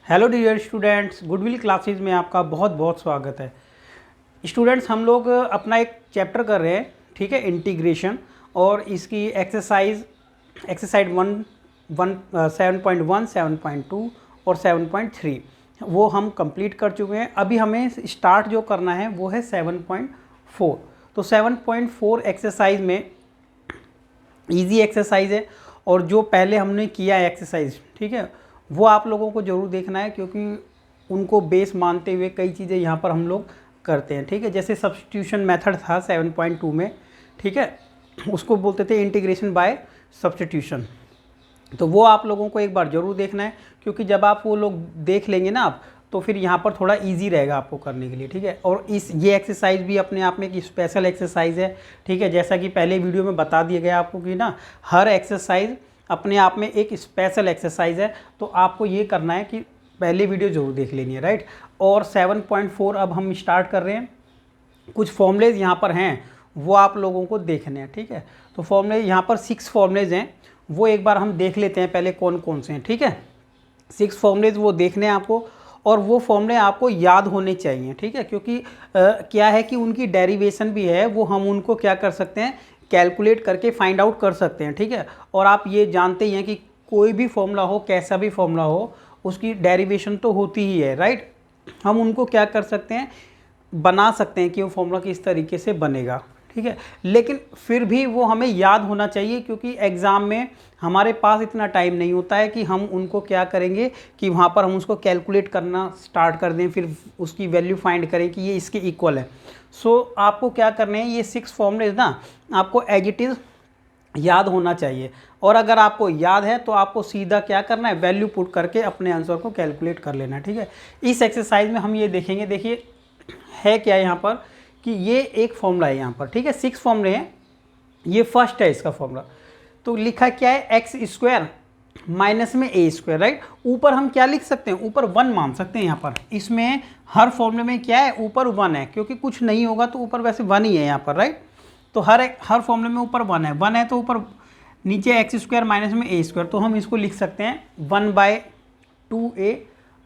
Hello dear students, goodwill classes में आपका बहुत बहुत स्वागत है। स्टूडेंट्स, हम लोग अपना एक चैप्टर कर रहे हैं, ठीक है, इंटीग्रेशन। और इसकी एक्सरसाइज 7.1, 7.2 और 7.3 वो हम कंप्लीट कर चुके हैं। अभी हमें स्टार्ट जो करना है वो है 7.4। तो 7.4 एक्सरसाइज में इजी एक्सरसाइज है, और जो पहले हमने किया है एक्सरसाइज, ठीक है, वो आप लोगों को ज़रूर देखना है, क्योंकि उनको बेस मानते हुए कई चीज़ें यहाँ पर हम लोग करते हैं, ठीक है। जैसे सब्स्टिट्यूशन मेथड था 7.2 में, ठीक है, उसको बोलते थे इंटीग्रेशन बाय सब्स्टिट्यूशन। तो वो आप लोगों को एक बार ज़रूर देखना है, क्योंकि जब आप वो लोग देख लेंगे ना आप, तो फिर यहाँ पर थोड़ा इजी रहेगा आपको करने के लिए, ठीक है। और ये एक्सरसाइज भी अपने आप में एक स्पेशल एक्सरसाइज है, ठीक है। जैसा कि पहले वीडियो में बता दिया गया आपको कि ना, हर एक्सरसाइज अपने आप में एक स्पेशल एक्सरसाइज है। तो आपको ये करना है कि पहले वीडियो जरूर देख लेनी है, राइट। और 7.4 अब हम स्टार्ट कर रहे हैं। कुछ फॉर्मूलेज यहाँ पर हैं, वो आप लोगों को देखने हैं, ठीक है। तो फॉर्मूले यहाँ पर 6 फॉर्मूलेज हैं, वो एक बार हम देख लेते हैं पहले कौन कौन से हैं, ठीक है। 6 फॉर्मूलेज वो देखने हैं आपको, और वो फॉर्मूले आपको याद होने चाहिए, ठीक है। क्योंकि क्या है कि उनकी डेरिवेशन भी है, वो हम उनको क्या कर सकते हैं, कैलकुलेट करके फाइंड आउट कर सकते हैं, ठीक है। और आप ये जानते ही हैं कि कोई भी फॉर्मूला हो, कैसा भी फॉर्मूला हो, उसकी डेरिवेशन तो होती ही है, राइट। हम उनको क्या कर सकते हैं, बना सकते हैं कि वो फॉर्मूला किस तरीके से बनेगा, ठीक है। लेकिन फिर भी वो हमें याद होना चाहिए, क्योंकि एग्ज़ाम में हमारे पास इतना टाइम नहीं होता है कि हम उनको क्या करेंगे कि वहाँ पर हम उसको कैलकुलेट करना स्टार्ट कर दें, फिर उसकी वैल्यू फाइंड करें कि ये इसके इक्वल है। सो आपको क्या करने हैं, ये 6 फॉर्मूलेज ना आपको एज इट इज़ याद होना चाहिए। और अगर आपको याद है तो आपको सीधा क्या करना है, वैल्यू पुट करके अपने आंसर को कैलकुलेट कर लेना है, ठीक है। इस एक्सरसाइज में हम ये देखेंगे, देखिए है क्या यहाँ पर, कि ये एक फॉर्मूला है यहाँ पर, ठीक है। 6 फॉर्मूले हैं, ये फर्स्ट है इसका फॉर्मूला। तो लिखा क्या है, एक्स स्क्वायर माइनस में ए स्क्वायर, राइट। ऊपर हम क्या लिख सकते हैं, ऊपर 1 मान सकते हैं यहाँ पर। इसमें हर फॉर्मूले में क्या है, ऊपर 1 है, क्योंकि कुछ नहीं होगा तो ऊपर वैसे 1 ही है यहाँ पर, राइट। तो हर फॉर्मूले में ऊपर 1 है तो ऊपर नीचे एक्स स्क्वायर माइनस में ए स्क्वायर। तो हम इसको लिख सकते हैं 1/2a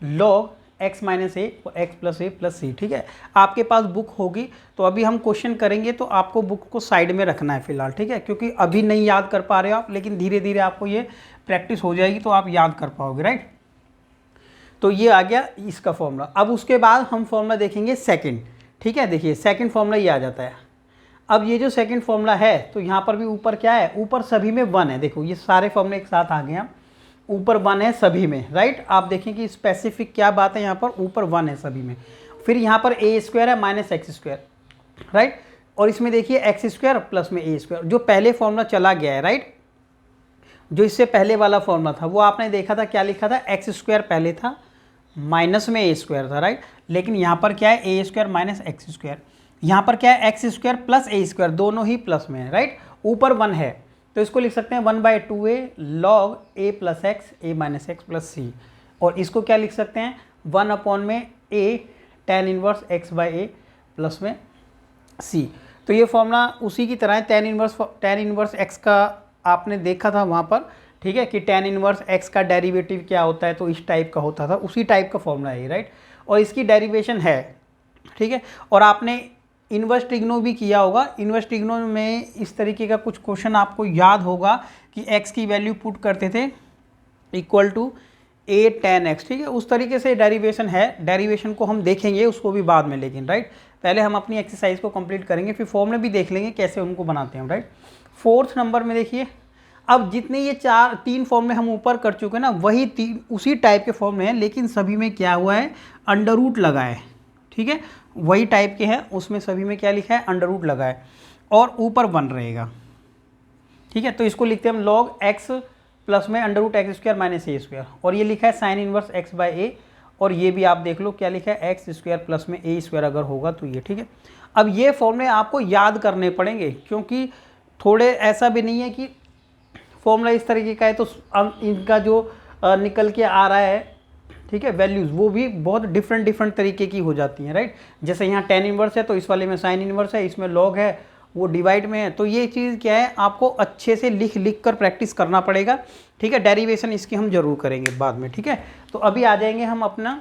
log x माइनस ए और x प्लस ए प्लस सी, ठीक है। आपके पास बुक होगी तो अभी हम क्वेश्चन करेंगे, तो आपको बुक को साइड में रखना है फिलहाल, ठीक है। क्योंकि अभी नहीं याद कर पा रहे हो आप, लेकिन धीरे धीरे आपको ये प्रैक्टिस हो जाएगी तो आप याद कर पाओगे, राइट। तो ये आ गया इसका फॉर्मूला। अब उसके बाद हम फॉर्मूला देखेंगे सेकंड, ठीक है। देखिए सेकंड फॉर्मूला ये आ जाता है। अब ये जो सेकंड फॉर्मूला है, तो यहाँ पर भी ऊपर क्या है, ऊपर सभी में 1 है। देखो ये सारे फॉर्मूले एक साथ आ गए हैं, ऊपर 1 है सभी में, राइट। आप देखें कि स्पेसिफिक क्या बात है, यहाँ पर ऊपर 1 है सभी में। फिर यहाँ पर ए स्क्वायर है माइनस एक्स स्क्वायर, राइट। और इसमें देखिए एक्स स्क्वायर प्लस में ए स्क्वायर, जो पहले फॉर्मूला चला गया है, राइट। जो इससे पहले वाला फॉर्मूला था वो आपने देखा था, क्या लिखा था, एक्स स्क्वायर पहले था माइनस में ए स्क्वायर था, राइट। लेकिन यहाँ पर क्या है, a square minus x square. यहाँ पर क्या है, एक्स स्क्वायर प्लस ए स्क्वायर, दोनों ही प्लस में है, राइट। ऊपर 1 है तो इसको लिख सकते हैं 1/2a log a plus x a minus x plus c. और इसको क्या लिख सकते हैं, 1 में a tan inverse x by A plus में c। तो ये फॉर्मूला उसी की तरह है, tan इनवर्स x का आपने देखा था वहाँ पर, ठीक है, कि tan इनवर्स x का डेरिवेटिव क्या होता है, तो इस टाइप का होता था, उसी टाइप का फॉर्मूला है, राइट। और इसकी डेरिवेशन है, ठीक है। और आपने इन्वर्स ट्रिग्नो भी किया होगा। इन्वर्स ट्रिग्नो में इस तरीके का कुछ क्वेश्चन आपको याद होगा कि x की वैल्यू पुट करते थे equal to a tan x, ठीक है। उस तरीके से डेरिवेशन है, डेरिवेशन को हम देखेंगे उसको भी बाद में, लेकिन राइट पहले हम अपनी एक्सरसाइज को कंप्लीट करेंगे, फिर फॉर्मूले भी देख लेंगे कैसे उनको बनाते हैं, राइट। 4th नंबर में देखिए, अब जितने ये 3 फॉर्मूले हम ऊपर कर चुके हैं ना, वही 3 उसी टाइप के फॉर्मूले हैं, लेकिन सभी में क्या हुआ है, अंडर रूट लगा है, ठीक है। वही टाइप के हैं, उसमें सभी में क्या लिखा है, अंडर रूट लगा है, और ऊपर 1 रहेगा, ठीक है। तो इसको लिखते हैं हम log x प्लस में under root x square minus a square, और ये लिखा है sine inverse x by a. और ये भी आप देख लो क्या लिखा है, एक्स स्क्वायर प्लस में ए स्क्वायर अगर होगा तो ये, ठीक है। अब ये फॉर्मूले आपको याद करने पड़ेंगे, क्योंकि थोड़े ऐसा भी नहीं है कि फॉर्मूला इस तरीके का है तो इनका जो निकल के आ रहा है, ठीक है, वैल्यूज़ वो भी बहुत डिफरेंट तरीके की हो जाती हैं, राइट। जैसे यहाँ tan इनवर्स है तो इस वाले में साइन इनवर्स है, इसमें log है, वो डिवाइड में है। तो ये चीज़ क्या है, आपको अच्छे से लिख लिख कर प्रैक्टिस करना पड़ेगा, ठीक है। डेरिवेशन इसकी हम जरूर करेंगे बाद में, ठीक है। तो अभी आ जाएंगे हम अपना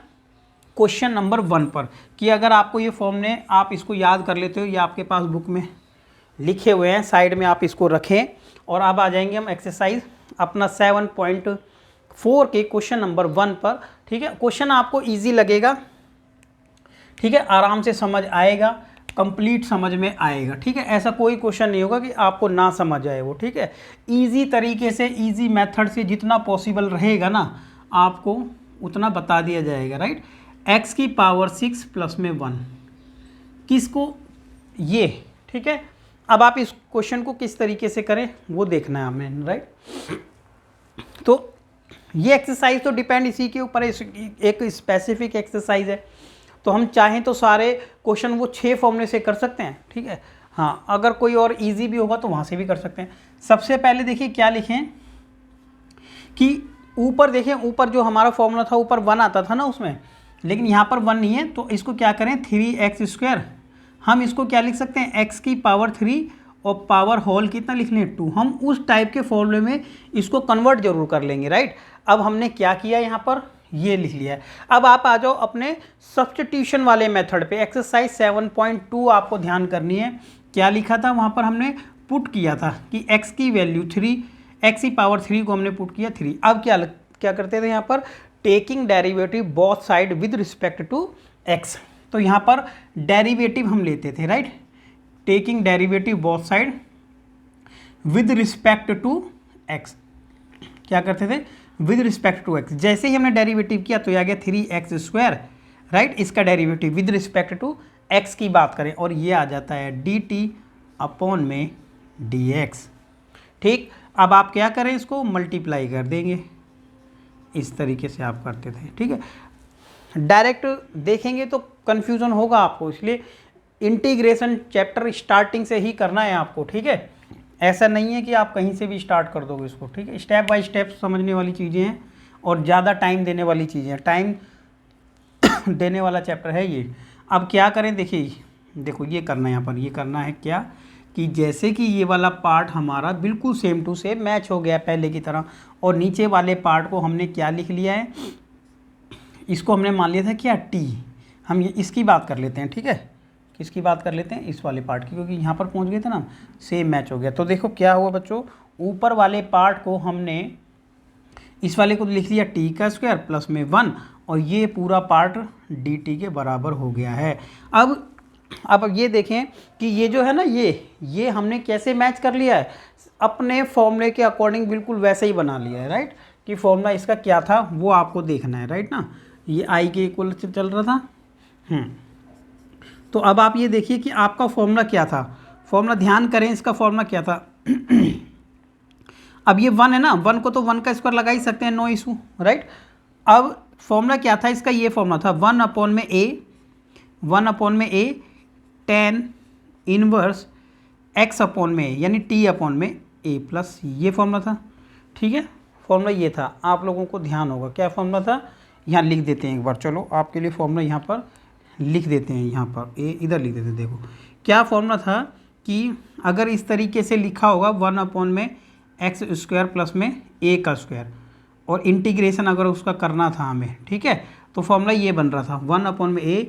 क्वेश्चन नंबर 1 पर, कि अगर आपको ये फॉर्मूले आप इसको याद कर लेते हो, ये आपके पास बुक में लिखे हुए हैं, साइड में आप इसको रखें। और अब आ जाएंगे हम एक्सरसाइज अपना 7.4 के क्वेश्चन नंबर 1 पर, ठीक है। क्वेश्चन आपको इजी लगेगा, ठीक है, आराम से समझ आएगा, कंप्लीट समझ में आएगा, ठीक है। ऐसा कोई क्वेश्चन नहीं होगा कि आपको ना समझ आए वो, ठीक है। इजी तरीके से, इजी मेथड से जितना पॉसिबल रहेगा ना, आपको उतना बता दिया जाएगा, राइट। x की पावर 6 प्लस में 1, किसको, ये, ठीक है। अब आप इस क्वेश्चन को किस तरीके से करें वो देखना है हमें, राइट। तो ये एक्सरसाइज तो डिपेंड इसी के ऊपर है, एक स्पेसिफिक एक्सरसाइज है। तो हम चाहें तो सारे क्वेश्चन वो 6 फॉर्मूले से कर सकते हैं, ठीक है। हाँ, अगर कोई और इजी भी होगा तो वहाँ से भी कर सकते हैं। सबसे पहले देखिए क्या लिखें कि ऊपर देखें, ऊपर जो हमारा फॉर्मूला था ऊपर 1 आता था ना उसमें, लेकिन यहाँ पर 1 नहीं है। तो इसको क्या करें, 3x², हम इसको क्या लिख सकते हैं, x की पावर 3 और पावर होल कितना लिख लें, 2। हम उस टाइप के फॉर्मूले में इसको कन्वर्ट जरूर कर लेंगे, राइट। अब हमने क्या किया, यहाँ पर ये लिख लिया है। अब आप आ जाओ अपने सब्स्टिट्यूशन वाले मेथड पे। एक्सरसाइज 7.2 आपको ध्यान करनी है। क्या लिखा था वहाँ पर, हमने पुट किया था कि x की वैल्यू 3, x की पावर 3 को हमने पुट किया 3। अब क्या करते थे यहाँ पर, taking derivative both side with respect to x। तो यहाँ पर डेरिवेटिव हम लेते थे, right. Taking derivative both side with respect to x, क्या करते थे, विद रिस्पेक्ट टू x। जैसे ही हमने डेरिवेटिव किया तो ये आ गया 3x², राइट। इसका derivative with respect to x की बात करें और ये आ जाता है dt अपॉन में dx, ठीक। अब आप क्या करें, इसको मल्टीप्लाई कर देंगे, इस तरीके से आप करते थे, ठीक है। डायरेक्ट देखेंगे तो कन्फ्यूज़न होगा आपको, इसलिए इंटीग्रेशन चैप्टर स्टार्टिंग से ही करना है आपको, ठीक है। ऐसा नहीं है कि आप कहीं से भी स्टार्ट कर दोगे इसको, ठीक है। स्टेप बाय स्टेप समझने वाली चीज़ें हैं और ज़्यादा टाइम देने वाली चीज़ें हैं, टाइम देने वाला चैप्टर है ये। अब क्या करें, देखिए, देखो ये करना है यहाँ पर, ये करना है क्या कि जैसे कि ये वाला पार्ट हमारा बिल्कुल सेम टू सेम मैच हो गया पहले की तरह, और नीचे वाले पार्ट को हमने क्या लिख लिया है, इसको हमने मान लिया था क्या, t। हम ये इसकी बात कर लेते हैं, ठीक है। किसकी बात कर लेते हैं, इस वाले पार्ट की, क्योंकि यहाँ पर पहुँच गए थे ना, सेम मैच हो गया। तो देखो क्या हुआ बच्चों, ऊपर वाले पार्ट को हमने इस वाले को लिख दिया t² प्लस में 1, और ये पूरा पार्ट dt के बराबर हो गया है। अब ये देखें कि ये जो है ना, ये हमने कैसे मैच कर लिया है, अपने फॉर्मूले के अकॉर्डिंग बिल्कुल वैसे ही बना लिया है, राइट। कि फॉर्मूला इसका क्या था वो आपको देखना है, राइट ना। ये i के इक्वल से चल रहा था। तो अब आप ये देखिए कि आपका फॉर्मूला क्या था, फॉर्मूला ध्यान करें, इसका फॉर्मूला क्या था। अब ये 1 है ना, 1 को तो 1 का स्क्वायर लगा ही सकते हैं, नो इशू, राइट। अब फॉर्मूला क्या था इसका, ये फॉर्मूला था 1/a tan इनवर्स x/में, यानी t/में a प्लस, ये फॉर्मूला था, ठीक है। फॉर्मूला ये था, आप लोगों को ध्यान होगा क्या फॉर्मूला था, यहाँ लिख देते हैं एक बार, चलो आपके लिए फॉर्मूला यहाँ पर लिख देते हैं, यहाँ पर ए इधर लिख देते हैं। देखो क्या फॉर्मूला था कि अगर इस तरीके से लिखा होगा 1/x² प्लस में a का स्क्वायर, और इंटीग्रेशन अगर उसका करना था हमें, ठीक है, तो फॉर्मूला ये बन रहा था 1/a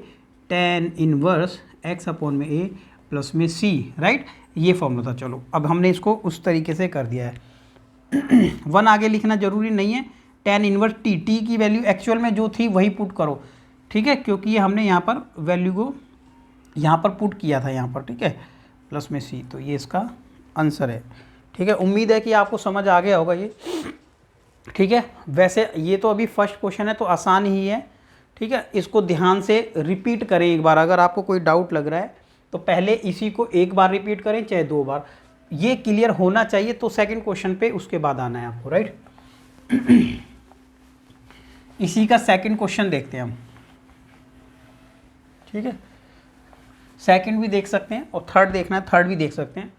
tan इनवर्स x/में a प्लस में c, राइट। ये फॉर्मूला था। चलो अब हमने इसको उस तरीके से कर दिया है। 1 आगे लिखना जरूरी नहीं है, tan इनवर्स t की वैल्यू एक्चुअल में जो थी वही पुट करो, ठीक है, क्योंकि ये हमने यहाँ पर वैल्यू को यहाँ पर पुट किया था यहाँ पर, ठीक है, प्लस में c। तो ये इसका आंसर है, ठीक है। उम्मीद है कि आपको समझ आ गया होगा ये, ठीक है। वैसे ये तो अभी फर्स्ट क्वेश्चन है तो आसान ही है, ठीक है। इसको ध्यान से रिपीट करें एक बार, अगर आपको कोई डाउट लग रहा है तो पहले इसी को एक बार रिपीट करें चाहे 2 बार, ये क्लियर होना चाहिए। तो सेकंड क्वेश्चन पे उसके बाद आना है आपको, राइट। इसी का सेकंड क्वेश्चन देखते हैं हम, ठीक है। सेकंड भी देख सकते हैं और थर्ड देखना है, थर्ड भी देख सकते हैं।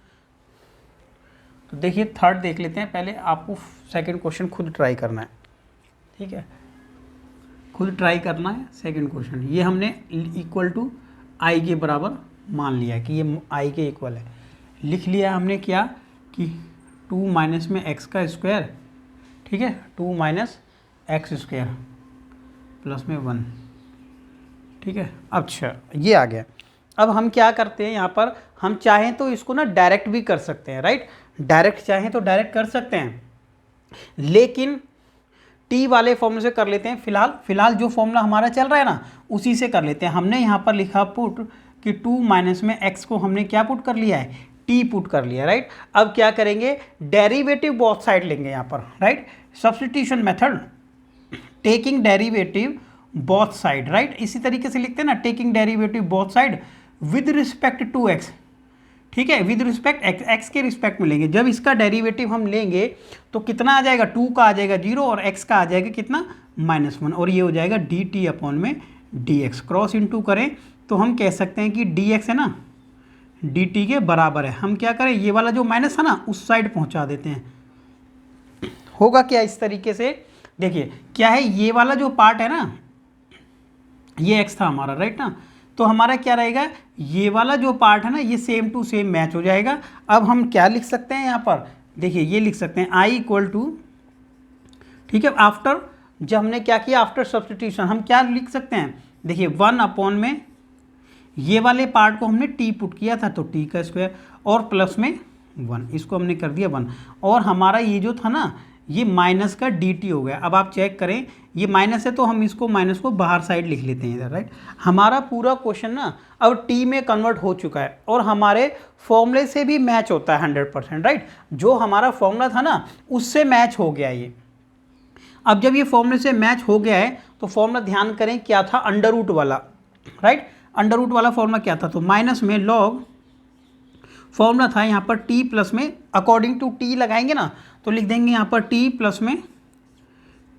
तो देखिए थर्ड देख लेते हैं, पहले आपको सेकंड क्वेश्चन खुद ट्राई करना है, ठीक है, खुद ट्राई करना है सेकंड क्वेश्चन। ये हमने इक्वल टू i के बराबर मान लिया है कि ये i के इक्वल है, लिख लिया हमने क्या कि 2 माइनस में x का स्क्वायर, ठीक है, 2 माइनस एक्स स्क्वायर प्लस में 1, ठीक है। अच्छा ये आ गया। अब हम क्या करते हैं यहाँ पर, हम चाहें तो इसको ना डायरेक्ट भी कर सकते हैं, राइट, डायरेक्ट चाहें तो डायरेक्ट कर सकते हैं, लेकिन टी वाले फॉर्मूले से कर लेते हैं। फिलहाल जो फॉर्मूला हमारा चल रहा है ना उसी से कर लेते हैं। हमने यहाँ पर लिखा पुट कि 2 माइनस में x को हमने क्या पुट कर लिया है, t पुट कर लिया, राइट। अब क्या करेंगे, डेरिवेटिव बोथ साइड लेंगे यहाँ पर, right, substitution method, taking derivative both side, right. इसी तरीके से लिखते हैं ना, taking derivative both side with respect to x, ठीक है, विद रिस्पेक्ट x के रिस्पेक्ट में लेंगे। जब इसका डेरिवेटिव हम लेंगे तो कितना आ जाएगा, 2 का आ जाएगा 0 और x का आ जाएगा कितना, -1, और ये हो जाएगा dt अपॉन में dx। क्रॉस इनटू करें तो हम कह सकते हैं कि dx है ना dt के बराबर है। हम क्या करें, ये वाला जो माइनस है ना उस साइड पहुंचा देते हैं। होगा क्या इस तरीके से, देखिए क्या है, ये वाला जो पार्ट है ना ये x था हमारा, राइट ना, तो हमारा क्या रहेगा, ये वाला जो पार्ट है ना ये सेम टू सेम मैच हो जाएगा। अब हम क्या लिख सकते हैं यहाँ पर, देखिए ये लिख सकते हैं i इक्वल टू, ठीक है, आफ्टर, जब हमने क्या किया आफ्टर सब्स्टिट्यूशन, हम क्या लिख सकते हैं, देखिए 1 अपॉन में ये वाले पार्ट को हमने t पुट किया था तो t का स्क्वायर और प्लस में 1, इसको हमने कर दिया 1, और हमारा ये जो था ना ये माइनस का dt हो गया। अब आप चेक करें, ये माइनस है तो हम इसको माइनस को बाहर साइड लिख लेते हैं इधर, राइट। हमारा पूरा क्वेश्चन ना अब t में कन्वर्ट हो चुका है और हमारे फॉर्मूले से भी मैच होता है 100%, राइट। जो हमारा फॉर्मूला था ना उससे मैच हो गया ये। अब जब ये फॉर्मूले से मैच हो गया है तो फॉर्मूला ध्यान करें क्या था, अंडर रूट वाला, राइट। अंडर रूट वाला फॉर्मूला क्या था, तो माइनस में लॉग फॉर्मूला था यहाँ पर t प्लस में अकॉर्डिंग टू t लगाएंगे ना तो लिख देंगे यहाँ पर t प्लस में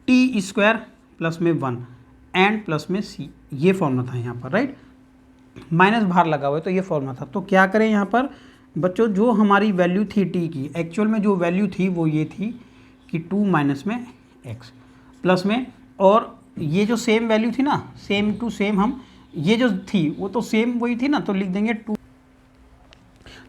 t स्क्वायर प्लस में 1 एंड प्लस में c, ये फॉर्मूला था यहाँ पर, राइट। माइनस बाहर लगा हुआ है तो ये फॉर्मूला था। तो क्या करें यहाँ पर बच्चों, जो हमारी वैल्यू थी t की, एक्चुअल में जो वैल्यू थी वो ये थी कि 2 माइनस में x प्लस में, और ये जो सेम वैल्यू थी ना सेम टू सेम, हम ये जो थी वो तो सेम वही थी ना, तो लिख देंगे 2,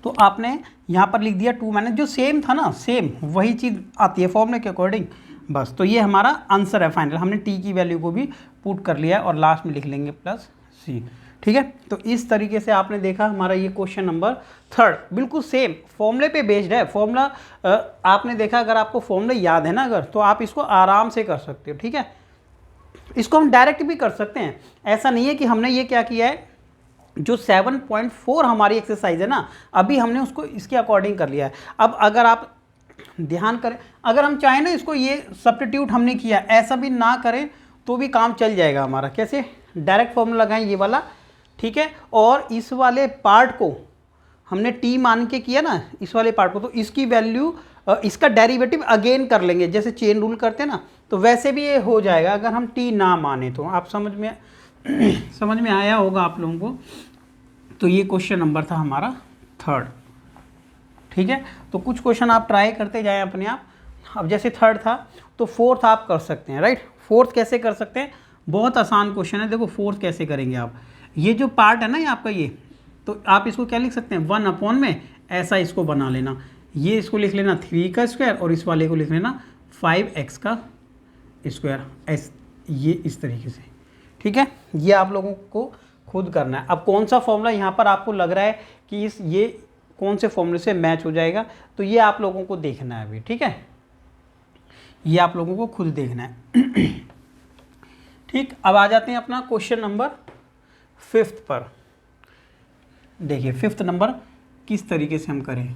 तो आपने यहाँ पर लिख दिया 2 माइनस, जो सेम था ना सेम वही चीज़ आती है फॉर्मूले के अकॉर्डिंग, बस। तो ये हमारा आंसर है फाइनल, हमने t की वैल्यू को भी पुट कर लिया और लास्ट में लिख लेंगे प्लस c, ठीक है। तो इस तरीके से आपने देखा हमारा ये क्वेश्चन नंबर 3 बिल्कुल सेम फॉर्मूले पे बेस्ड है। फॉर्मूला आपने देखा, अगर आपको फॉर्मूला याद है ना अगर, तो आप इसको आराम से कर सकते हो, ठीक है। इसको हम डायरेक्ट भी कर सकते हैं, ऐसा नहीं है कि हमने ये क्या किया है, जो 7.4 हमारी एक्सरसाइज है ना अभी हमने उसको इसके अकॉर्डिंग कर लिया है। अब अगर आप ध्यान करें, अगर हम चाहें ना इसको ये सब्स्टिट्यूट हमने किया, ऐसा भी ना करें तो भी काम चल जाएगा हमारा। कैसे, डायरेक्ट फॉर्मूला लगाएं ये वाला, ठीक है, और इस वाले पार्ट को हमने t मान के किया ना इस वाले पार्ट को, तो इसकी वैल्यू इसका डेरिवेटिव अगेन कर लेंगे, जैसे चेन रूल करते हैं ना, तो वैसे भी ये हो जाएगा अगर हम t ना माने तो। आप समझ में आया होगा आप लोगों को। तो ये क्वेश्चन नंबर था हमारा 3, ठीक है। तो कुछ क्वेश्चन आप ट्राई करते जाएं अपने आप। अब जैसे 3 था तो 4th आप कर सकते हैं, राइट। 4th कैसे कर सकते हैं, बहुत आसान क्वेश्चन है। देखो 4th कैसे करेंगे आप, ये जो पार्ट है ना ये आपका ये, तो आप इसको क्या लिख सकते हैं, 1 अपॉन में ऐसा इसको बना लेना, ये इसको लिख लेना 3 का स्क्वायर और इस वाले को लिख लेना 5x का स्क्वायर, ये इस तरीके से, ठीक है। ये आप लोगों को खुद करना है। अब कौन सा फॉर्मूला यहाँ पर आपको लग रहा है कि ये कौन से फॉर्मूले से मैच हो जाएगा, तो ये आप लोगों को देखना है अभी, ठीक है, ये आप लोगों को खुद देखना है। ठीक, अब आ जाते हैं अपना क्वेश्चन नंबर 5 पर। देखिए 5th नंबर किस तरीके से हम करें,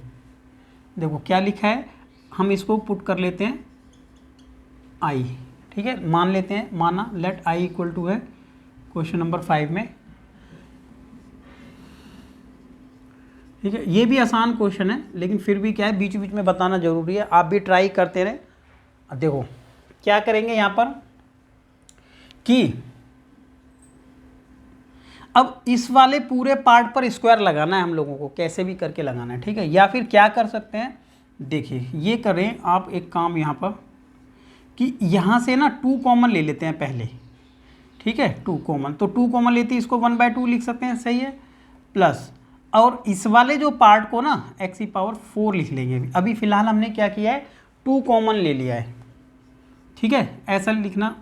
देखो क्या लिखा है, हम इसको पुट कर लेते हैं i, ठीक है, मान लेते हैं, माना लेट i इक्वल टू है क्वेश्चन नंबर 5 में, ठीक है। ये भी आसान क्वेश्चन है लेकिन फिर भी क्या है बीच बीच में बताना जरूरी है, आप भी ट्राई करते रहें। देखो क्या करेंगे यहाँ पर कि अब इस वाले पूरे पार्ट पर स्क्वायर लगाना है हम लोगों को, कैसे भी करके लगाना है, ठीक है। या फिर क्या कर सकते हैं, देखिए ये करें आप एक काम यहाँ पर कि यहाँ से ना 2 कॉमन ले लेते हैं पहले, ठीक है, 2 कॉमन, तो 2 कॉमन लेते हैं, इसको 1/2 लिख सकते हैं, सही है, प्लस और इस वाले जो पार्ट को ना x⁴ लिख लेंगे। अभी फ़िलहाल हमने क्या किया है, 2 कॉमन ले लिया है, ठीक है। ऐसा लिखना,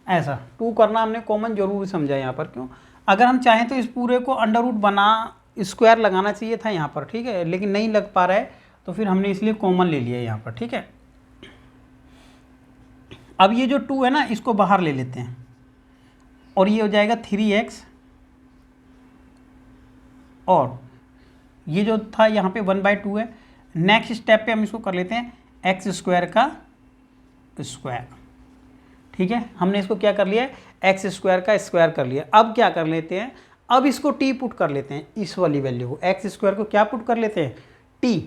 ऐसा 2 करना हमने कॉमन जरूर समझा यहाँ पर। क्यों, अगर हम चाहें तो इस पूरे को अंडर रूट बना स्क्वायर लगाना चाहिए था यहाँ पर, ठीक है, लेकिन नहीं लग पा रहा है तो फिर हमने इसलिए कॉमन ले लिया यहाँ पर, ठीक है। अब ये जो 2 है ना, इसको बाहर ले लेते हैं और ये हो जाएगा 3x, और ये जो था यहाँ पे 1/2 है। नेक्स्ट स्टेप पे हम इसको कर लेते हैं x² का स्क्वायर, ठीक है। हमने इसको क्या कर लिया है, x² का स्क्वायर कर लिया। अब क्या कर लेते हैं, अब इसको t पुट कर लेते हैं, इस वाली वैल्यू को, x² को क्या पुट कर लेते हैं, t।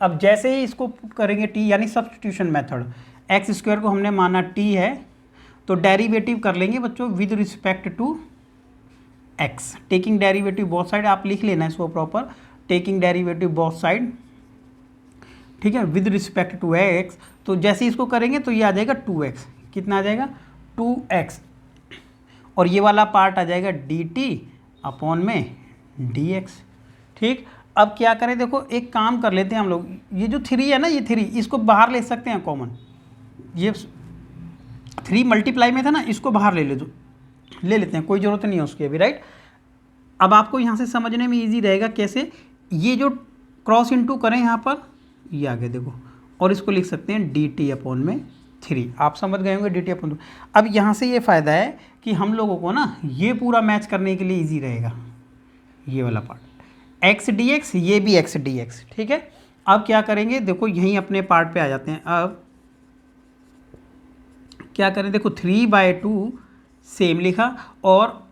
अब जैसे ही इसको पुट करेंगे t, यानी सब्स्टिट्यूशन मेथड, x² को हमने माना t है, तो डेरिवेटिव कर लेंगे बच्चों with respect to x, taking derivative both side. आप लिख लेना इसको proper, taking derivative both side, ठीक है, विद रिस्पेक्ट टू x। तो जैसे ही इसको करेंगे तो ये आ जाएगा 2x, कितना आ जाएगा 2x, और ये वाला पार्ट आ जाएगा dt अपॉन में dx, ठीक। अब क्या करें, देखो एक काम कर लेते हैं हम लोग, ये जो 3 है ना, ये 3 इसको बाहर ले सकते हैं कॉमन, ये 3 मल्टीप्लाई में था ना, इसको बाहर ले लेते हैं, कोई ज़रूरत नहीं है उसकी अभी, राइट। अब आपको यहाँ से समझने में इजी रहेगा कैसे, ये जो क्रॉस इंटू करें यहाँ पर, ये आगे देखो, और इसको लिख सकते हैं dt अपॉन में 3, आप समझ गए होंगे dt अपॉन 2। अब यहाँ से ये फ़ायदा है कि हम लोगों को ना ये पूरा मैच करने के लिए इजी रहेगा, ये वाला पार्ट x dx, ये भी x dx, ठीक है। अब क्या करेंगे, देखो यहीं अपने पार्ट पे आ जाते हैं। अब क्या करें, देखो 3/2 सेम लिखा, और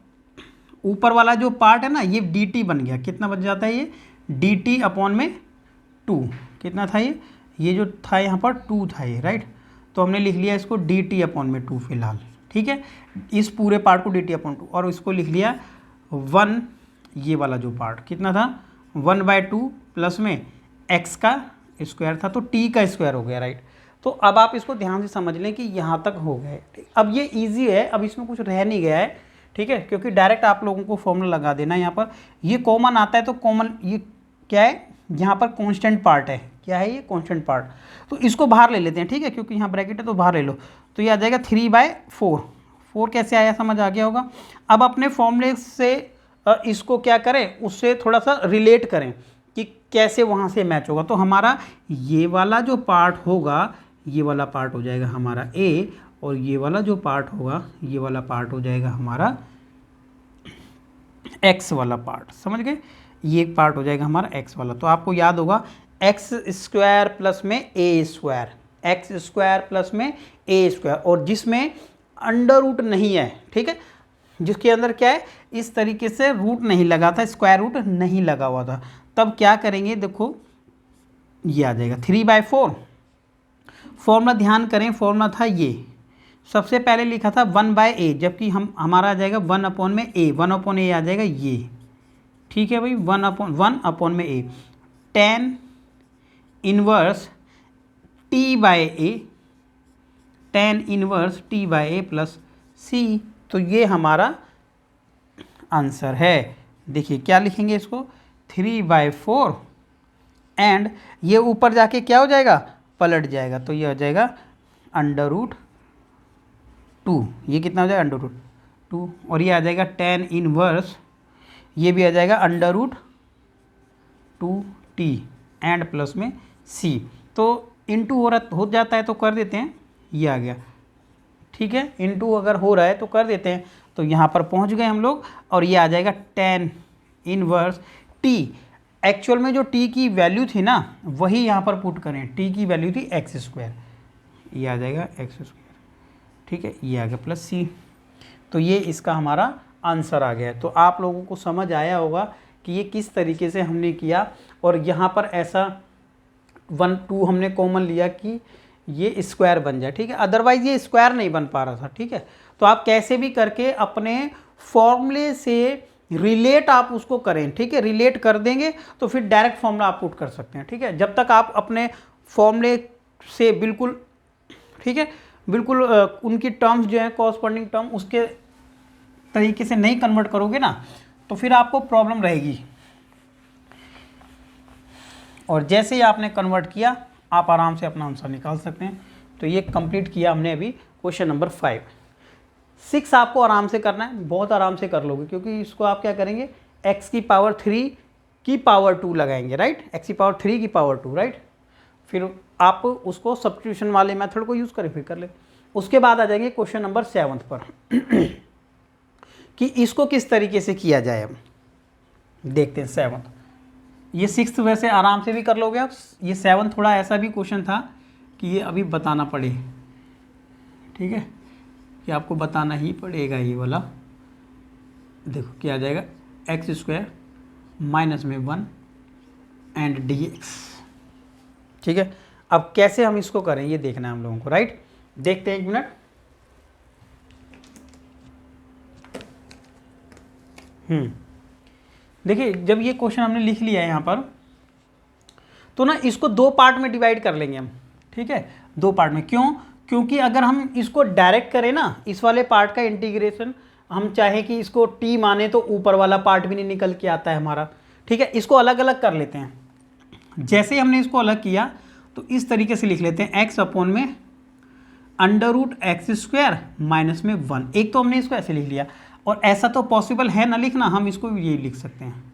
ऊपर वाला जो पार्ट है ना, ये dt बन गया, कितना बच जाता है ये dt अपॉन में 2, कितना था ये जो था यहाँ पर 2 था ये, राइट। तो हमने लिख लिया इसको dt अपॉन में 2 फिलहाल, ठीक है, इस पूरे पार्ट को dt अपॉन 2, और इसको लिख लिया 1, ये वाला जो पार्ट कितना था 1/2 प्लस में x का स्क्वायर था, तो t का स्क्वायर हो गया, राइट। तो अब आप इसको ध्यान से समझ लें कि यहाँ तक हो गए। अब ये इजी है, अब इसमें कुछ रह नहीं गया है, ठीक है, क्योंकि डायरेक्ट आप लोगों को फॉर्मूला लगा देना है। यहाँ पर ये कॉमन आता है, तो कॉमन ये क्या है, यहाँ पर कांस्टेंट पार्ट है, क्या है ये कांस्टेंट पार्ट, तो इसको बाहर ले लेते हैं, ठीक है, क्योंकि यहाँ ब्रैकेट है तो बाहर ले लो। तो ये आ जाएगा 3/4, 4 कैसे आया समझ आ गया होगा। अब अपने फॉर्मूले से इसको क्या करें, उससे थोड़ा सा रिलेट करें कि कैसे वहाँ से मैच होगा। तो हमारा ये वाला जो पार्ट होगा, ये वाला पार्ट हो जाएगा हमारा a, और ये वाला जो पार्ट होगा, ये वाला पार्ट हो जाएगा हमारा x वाला पार्ट, समझ गए, ये एक पार्ट हो जाएगा हमारा x वाला। तो आपको याद होगा x² प्लस में a², x² प्लस में a², और जिसमें अंडर रूट नहीं है, ठीक है, जिसके अंदर क्या है, इस तरीके से रूट नहीं लगा था, स्क्वायर रूट नहीं लगा हुआ था, तब क्या करेंगे, देखो ये आ जाएगा 3/4। फॉर्मूला ध्यान करें, फॉर्मूला था ये, सबसे पहले लिखा था 1/a, जबकि हमारा आ जाएगा 1 अपॉन में a, 1 अपॉन a आ जाएगा ये, ठीक है भाई, 1 अपॉन में a, tan inverse t/a, tan inverse t/a plus c। तो ये हमारा आंसर है। देखिए क्या लिखेंगे इसको, 3/4, एंड ये ऊपर जाके क्या हो जाएगा, पलट जाएगा, तो ये हो जाएगा √2, ये कितना हो जाएगा √2, और ये आ जाएगा tan इनवर्स, ये भी आ जाएगा √2t एंड प्लस में c। तो इनटू हो जाता है तो कर देते हैं, ये आ गया, ठीक है, इनटू अगर हो रहा है तो कर देते हैं। तो यहाँ पर पहुँच गए हम लोग, और ये आ जाएगा tan इनवर्स t। एक्चुअल में जो t की वैल्यू थी ना, वही यहाँ पर पुट करें, t की वैल्यू थी x², ये आ जाएगा x², ठीक है, ये आ गया प्लस c। तो ये इसका हमारा आंसर आ गया। तो आप लोगों को समझ आया होगा कि ये किस तरीके से हमने किया, और यहाँ पर ऐसा 1 2 हमने कॉमन लिया कि ये स्क्वायर बन जाए, ठीक है, अदरवाइज़ ये स्क्वायर नहीं बन पा रहा था, ठीक है। तो आप कैसे भी करके अपने फॉर्मूले से रिलेट आप उसको करें, ठीक है, रिलेट कर देंगे तो फिर डायरेक्ट फॉर्मूला आप पुट कर सकते हैं, ठीक है। जब तक आप अपने फॉर्मूले से बिल्कुल, ठीक है, बिल्कुल उनकी टर्म्स जो है कॉरस्पॉन्डिंग टर्म उसके तरीके से नहीं कन्वर्ट करोगे ना, तो फिर आपको प्रॉब्लम रहेगी। और जैसे ही आपने कन्वर्ट किया आप आराम से अपना आंसर निकाल सकते हैं। तो ये कंप्लीट किया हमने अभी क्वेश्चन नंबर 5। 6 आपको आराम से करना है, बहुत आराम से कर लोगे, क्योंकि इसको आप क्या करेंगे, x की पावर 3 की पावर 2 लगाएंगे, राइट, x की पावर 3 की पावर 2, राइट। फिर आप उसको सब्स्टिट्यूशन वाले मेथड को यूज़ करें, फिर कर ले। उसके बाद आ जाएंगे क्वेश्चन नंबर 7 पर कि इसको किस तरीके से किया जाए। अब देखते हैं 7। ये 6 वैसे आराम से भी कर लोगे आप, ये 7 थोड़ा ऐसा भी क्वेश्चन था कि ये अभी बताना पड़े, ठीक है, कि आपको बताना ही पड़ेगा। ये वाला देखो क्या आ जाएगा, x² माइनस में 1 एंड dx, ठीक है। अब कैसे हम इसको करें ये देखना है हम लोगों को, राइट। देखते हैं, एक मिनट। देखिए जब ये क्वेश्चन हमने लिख लिया है यहाँ पर, तो ना इसको 2 पार्ट में डिवाइड कर लेंगे हम, ठीक है, 2 पार्ट में। क्यों? क्योंकि अगर हम इसको डायरेक्ट करें ना, इस वाले पार्ट का इंटीग्रेशन, हम चाहे कि इसको t माने तो ऊपर वाला पार्ट भी नहीं निकल के आता है हमारा, ठीक है। इसको अलग अलग कर लेते हैं। जैसे ही हमने इसको अलग किया तो इस तरीके से लिख लेते हैं, x अपॉन में √x² माइनस में 1। एक तो हमने इसको ऐसे लिख लिया, और ऐसा तो पॉसिबल है ना लिखना, हम इसको ये लिख सकते हैं,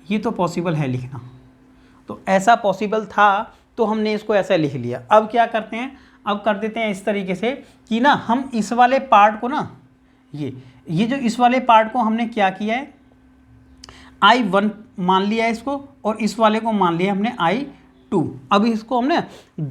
ये तो पॉसिबल है लिखना, तो ऐसा पॉसिबल था तो हमने इसको ऐसा लिख लिया। अब क्या करते हैं, अब कर देते हैं इस तरीके से कि ना हम इस वाले पार्ट को ना, ये जो इस वाले पार्ट को हमने क्या किया है, I1 मान लिया है इसको, और इस वाले को मान लिया हमने I2। अब इसको हमने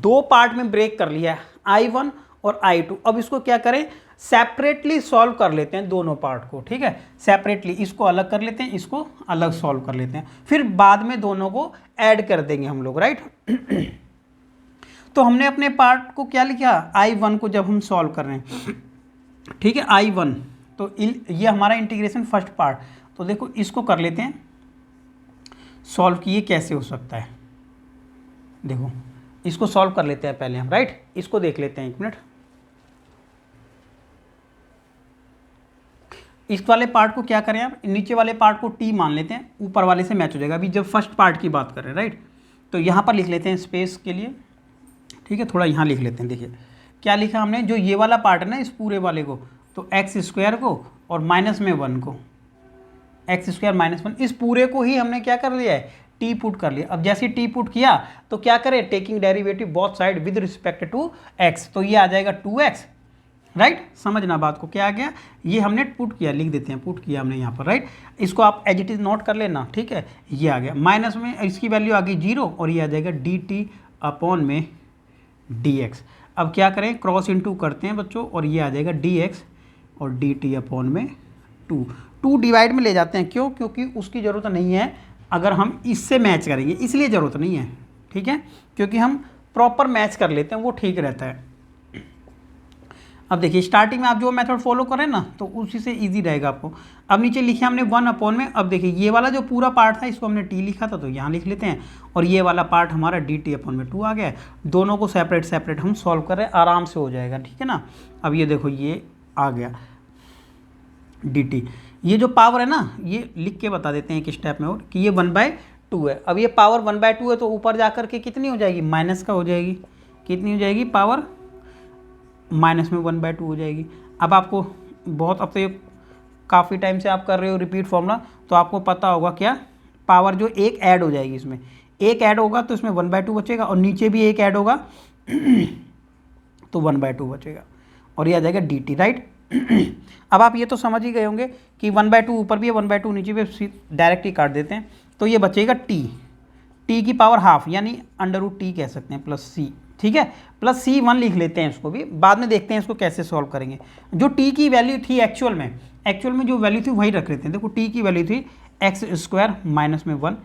2 पार्ट में ब्रेक कर लिया है, I1 और I2। अब इसको क्या करें, सेपरेटली सॉल्व कर लेते हैं दोनों पार्ट को, ठीक है। सेपरेटली इसको अलग कर लेते हैं, इसको अलग सॉल्व कर लेते हैं, फिर बाद में दोनों को ऐड कर देंगे हम लोग, राइट। तो हमने अपने पार्ट को क्या लिखा, I1 को जब हम सॉल्व कर रहे हैं, ठीक है, I1, तो ये हमारा इंटीग्रेशन फर्स्ट पार्ट। तो देखो इसको कर लेते हैं सॉल्व, कि ये कैसे हो सकता है। देखो इसको सॉल्व कर लेते हैं पहले हम, राइट। इसको देख लेते हैं, एक मिनट। इस वाले पार्ट को क्या करें आप, नीचे वाले पार्ट को t मान लेते हैं, ऊपर वाले से मैच हो जाएगा। अभी जब फर्स्ट पार्ट की बात कर रहे हैं, राइट, तो यहाँ पर लिख लेते हैं स्पेस के लिए, ठीक है, थोड़ा यहाँ लिख लेते हैं। देखिए क्या लिखा हमने, जो ये वाला पार्ट है ना, इस पूरे वाले को, तो x² को और माइनस में 1 को, x² माइनस 1, इस पूरे को ही हमने क्या कर लिया है, t पुट कर लिया। अब जैसे t पुट किया तो क्या करें, taking derivative both side with respect to x, तो ये आ जाएगा 2x, राइट। समझना बात को, क्या आ गया, ये हमने पुट किया, लिख देते हैं, पुट किया हमने यहाँ पर, राइट। इसको आप एज इट इज नोट कर लेना, ठीक है। ये आ गया, माइनस में इसकी वैल्यू आ गई 0, और ये आ जाएगा dt अपॉन में dx। अब क्या करें, क्रॉस इनटू करते हैं बच्चों, और ये आ जाएगा dx और dt अपॉन में 2 डिवाइड में ले जाते हैं। क्यों? क्योंकि उसकी ज़रूरत नहीं है, अगर हम इससे मैच करेंगे इसलिए ज़रूरत नहीं है, ठीक है, क्योंकि हम प्रॉपर मैच कर लेते हैं, वो ठीक रहता है। अब देखिए स्टार्टिंग में आप जो मेथड फॉलो करें ना, तो उसी से इजी रहेगा आपको। अब नीचे लिखे हमने 1 अपॉन में, अब देखिए ये वाला जो पूरा पार्ट था इसको हमने t लिखा था, तो यहाँ लिख लेते हैं, और ये वाला पार्ट हमारा dt अपॉन में 2 आ गया। दोनों को सेपरेट सेपरेट हम सॉल्व कर रहे हैं, आराम से हो जाएगा, ठीक है ना। अब ये देखो ये आ गया dt, ये जो पावर है ना, ये लिख के बता देते हैं एक स्टेप में और, कि ये 1/2 है। अब ये पावर 1/2 है, तो ऊपर जा कर के कितनी हो जाएगी, माइनस का हो जाएगी, कितनी हो जाएगी, पावर माइनस में 1/2 हो जाएगी। अब आपको बहुत, अब तो काफ़ी टाइम से आप कर रहे हो रिपीट फॉर्मूला, तो आपको पता होगा क्या, पावर जो एक ऐड हो जाएगी, इसमें एक ऐड होगा तो इसमें 1/2 बचेगा, और नीचे भी एक ऐड होगा तो 1/2 बचेगा, और ये आ जाएगा dt, राइट। अब आप ये तो समझ ही गए होंगे कि 1/2 ऊपर भी है, 1/2 नीचे भी, डायरेक्ट ही काट देते हैं, तो ये बचेगा t की पावर हाफ, यानी √t कह सकते हैं, प्लस c, ठीक है, प्लस c1 लिख लेते हैं, इसको भी बाद में देखते हैं इसको कैसे सॉल्व करेंगे। जो t की वैल्यू थी एक्चुअल में जो वैल्यू थी वही रख लेते हैं। देखो t की वैल्यू थी x² माइनस में 1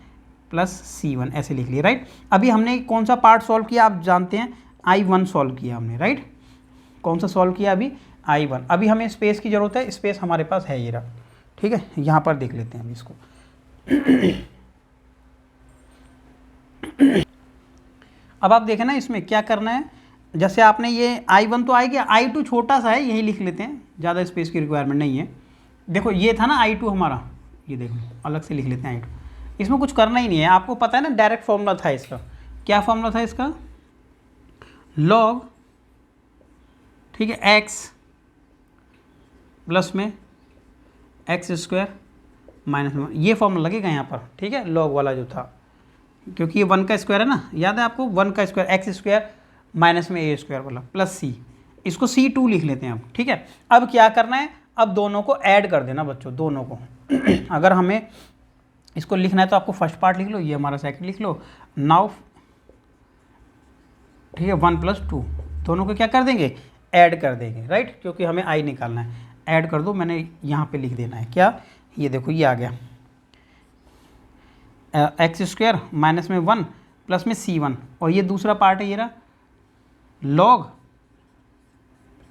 प्लस c1, ऐसे लिख लिया, राइट। अभी हमने कौन सा पार्ट सॉल्व किया आप जानते हैं, I1 सॉल्व किया हमने, राइट। कौन सा सॉल्व किया अभी, I1। अभी हमें स्पेस की ज़रूरत है, स्पेस हमारे पास है ये रहा, ठीक है। यहाँ पर देख लेते हैं अभी इसको अब आप देखें ना इसमें क्या करना है, जैसे आपने ये I1 तो आ गया, I2 छोटा सा है, यही लिख लेते हैं, ज़्यादा स्पेस की रिक्वायरमेंट नहीं है। देखो ये था ना I2 हमारा, ये देखो अलग से लिख लेते हैं I2, इसमें कुछ करना ही नहीं है, आपको पता है ना डायरेक्ट फॉर्मूला था इसका। क्या फॉर्मूला था इसका? लॉग, ठीक है, एक्स प्लस में एक्स स्क्वायर माइनस में, ये फॉर्मूला लगेगा यहाँ पर, ठीक है, लॉग वाला जो था, क्योंकि ये 1 का स्क्वायर है ना, याद है आपको, 1 का स्क्वायर एक्स स्क्वायर माइनस में ए स्क्वायर वाला प्लस सी, इसको C2 लिख लेते हैं अब, ठीक है। अब क्या करना है, अब दोनों को ऐड कर देना बच्चों, दोनों को अगर हमें इसको लिखना है तो आपको फर्स्ट पार्ट लिख लो, ये हमारा सेकंड लिख लो, नाउ, ठीक है, 1 + 2, दोनों को क्या कर देंगे, ऐड कर देंगे, राइट, क्योंकि हमें आई निकालना है, ऐड कर दो, मैंने यहाँ पे लिख देना है क्या, ये देखो ये आ गया एक्स स्क्वायर माइनस में 1 प्लस में C1, और ये दूसरा पार्ट है ये रहा लॉग,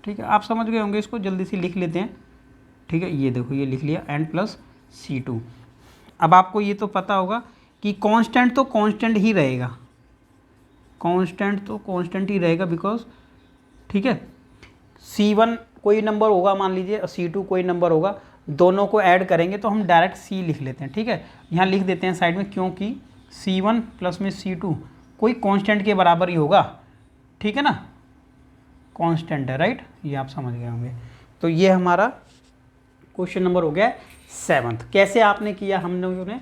ठीक है, आप समझ गए होंगे, इसको जल्दी से लिख लेते हैं, ठीक है, ये देखो ये लिख लिया n + C2। अब आपको ये तो पता होगा कि कांस्टेंट तो कांस्टेंट ही रहेगा, कांस्टेंट तो कांस्टेंट ही रहेगा, बिकॉज, ठीक है, C1 कोई नंबर होगा मान लीजिए और C2 कोई नंबर होगा, दोनों को ऐड करेंगे तो हम डायरेक्ट C लिख लेते हैं, ठीक है, यहाँ लिख देते हैं साइड में, क्योंकि C1 प्लस में C2 कोई कांस्टेंट के बराबर ही होगा, ठीक है ना, कांस्टेंट है, राइट, ये आप समझ गए होंगे। तो ये हमारा क्वेश्चन नंबर हो गया 7th। कैसे आपने किया, हम लोगों ने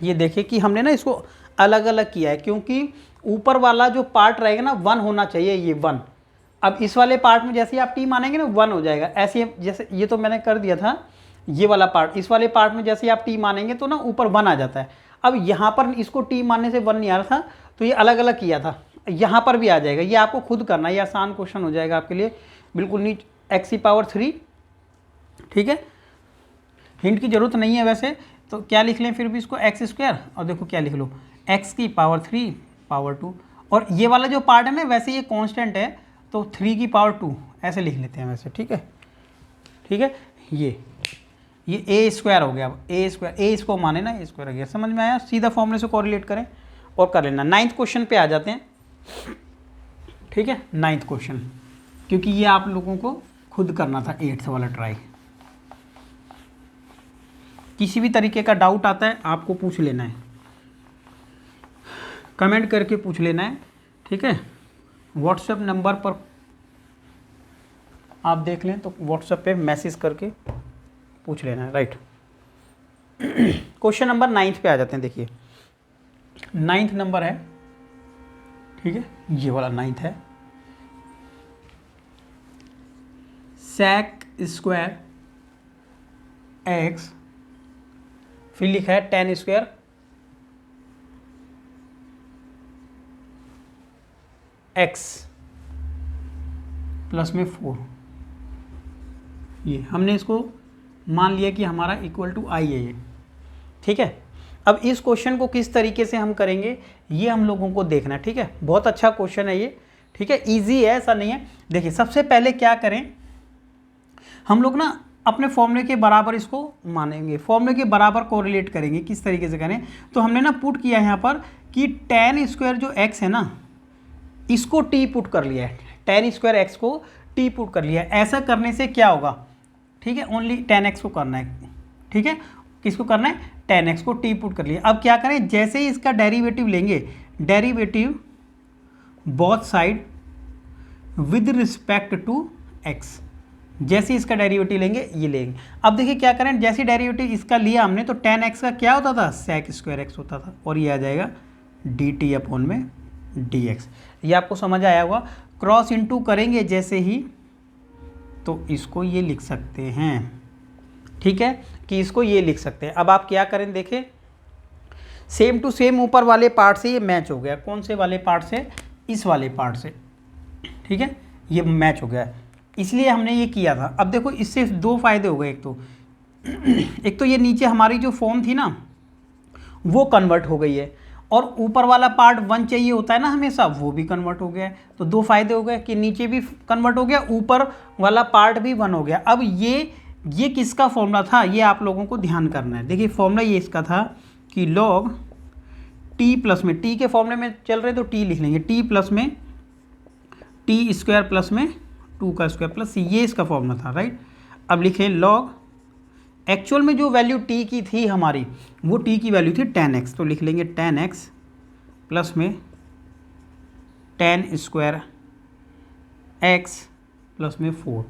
ये देखे कि हमने ना इसको अलग अलग किया है, क्योंकि ऊपर वाला जो पार्ट रहेगा ना 1 होना चाहिए, ये 1। अब इस वाले पार्ट में जैसे ही आप टी मानेंगे ना 1 हो जाएगा, ऐसे जैसे ये तो मैंने कर दिया था ये वाला पार्ट, इस वाले पार्ट में जैसे ही आप टी मानेंगे तो ना ऊपर 1 आ जाता है। अब यहाँ पर इसको टी मानने से 1 नहीं आ रहा था, तो ये अलग अलग किया था, यहाँ पर भी आ जाएगा, ये आपको खुद करना है, ये आसान क्वेश्चन हो जाएगा आपके लिए, बिल्कुल नीट x⁻3, ठीक है, हिंट की जरूरत नहीं है वैसे, तो क्या लिख लें फिर भी इसको x², और देखो क्या लिख लो x⁻3 पावर 2, और ये वाला जो पार्ट है ना वैसे ये कांस्टेंट है, तो 3 की पावर 2 ऐसे लिख लेते हैं वैसे, ठीक है, ठीक है, ये a² हो गया, अब a², a इसको माने ना, a² हो गया, समझ में आया, सीधा फॉर्मूले से कोरिलेट करें और कर लेना। 9th क्वेश्चन पे आ जाते हैं, ठीक है, 9th क्वेश्चन, क्योंकि ये आप लोगों को खुद करना था 8th वाला ट्राई। किसी भी तरीके का डाउट आता है आपको पूछ लेना है, कमेंट करके पूछ लेना है, ठीक है, व्हाट्सएप नंबर पर आप देख लें तो व्हाट्सएप पे मैसेज करके पूछ लेना है, राइट। क्वेश्चन नंबर 9th पे आ जाते हैं, देखिए 9th नंबर है, ठीक है, ये वाला 9th है, sec² x, फिर लिखा है tan² x प्लस में 4, ये हमने इसको मान लिया कि हमारा = I है ये, ठीक है। अब इस क्वेश्चन को किस तरीके से हम करेंगे ये हम लोगों को देखना है, ठीक है, बहुत अच्छा क्वेश्चन है ये, ठीक है, इजी है, ऐसा नहीं है। देखिए सबसे पहले क्या करें, हम लोग ना अपने फॉर्मूले के बराबर इसको मानेंगे, फॉर्मूले के बराबर कोरिलेट करेंगे, किस तरीके से करें, तो हमने ना पुट किया यहाँ पर कि tan² जो x है ना, इसको t पुट कर लिया है, tan² x को t पुट कर लिया है। ऐसा करने से क्या होगा, ठीक है, ओनली tan x को करना है, ठीक है, किसको करना है, tan x को t पुट कर लिया। अब क्या करें, जैसे ही इसका डेरिवेटिव लेंगे, derivative both side with respect to x, जैसे इसका डेरिवेटिव लेंगे ये लेंगे। अब देखिए क्या करें, जैसे डेरिवेटिव इसका लिया हमने तो tan x का क्या होता था, sec² x होता था, और ये आ जाएगा dt/dx। ये आपको समझ आया होगा। क्रॉस इंटू करेंगे जैसे ही, तो इसको ये लिख सकते हैं, ठीक है, कि इसको ये लिख सकते हैं। अब आप क्या करें, देखें सेम टू सेम ऊपर वाले पार्ट से ये मैच हो गया, कौन से वाले पार्ट से, इस वाले पार्ट से, ठीक है, ये मैच हो गया है, इसलिए हमने ये किया था। अब देखो इससे 2 फायदे हो गए, एक तो ये नीचे हमारी जो फॉर्म थी ना वो कन्वर्ट हो गई है, और ऊपर वाला पार्ट 1 चाहिए होता है ना हमेशा, वो भी कन्वर्ट हो गया है। तो 2 फायदे हो गए कि नीचे भी कन्वर्ट हो गया, ऊपर वाला पार्ट भी 1 हो गया। अब ये किसका फॉर्मूला था, ये आप लोगों को ध्यान करना है। देखिए फॉर्मूला ये इसका था कि log t प्लस में, t के फॉर्मूले में चल रहे तो t लिख लेंगे, t प्लस में t² प्लस में 2 का स्क्वायर प्लस c, ये इसका फॉर्मूला था, राइट। अब लिखें log एक्चुअल में जो वैल्यू t की थी हमारी, वो t की वैल्यू थी tan x, तो लिख लेंगे tan x प्लस में tan स्क्वायर x प्लस में 4,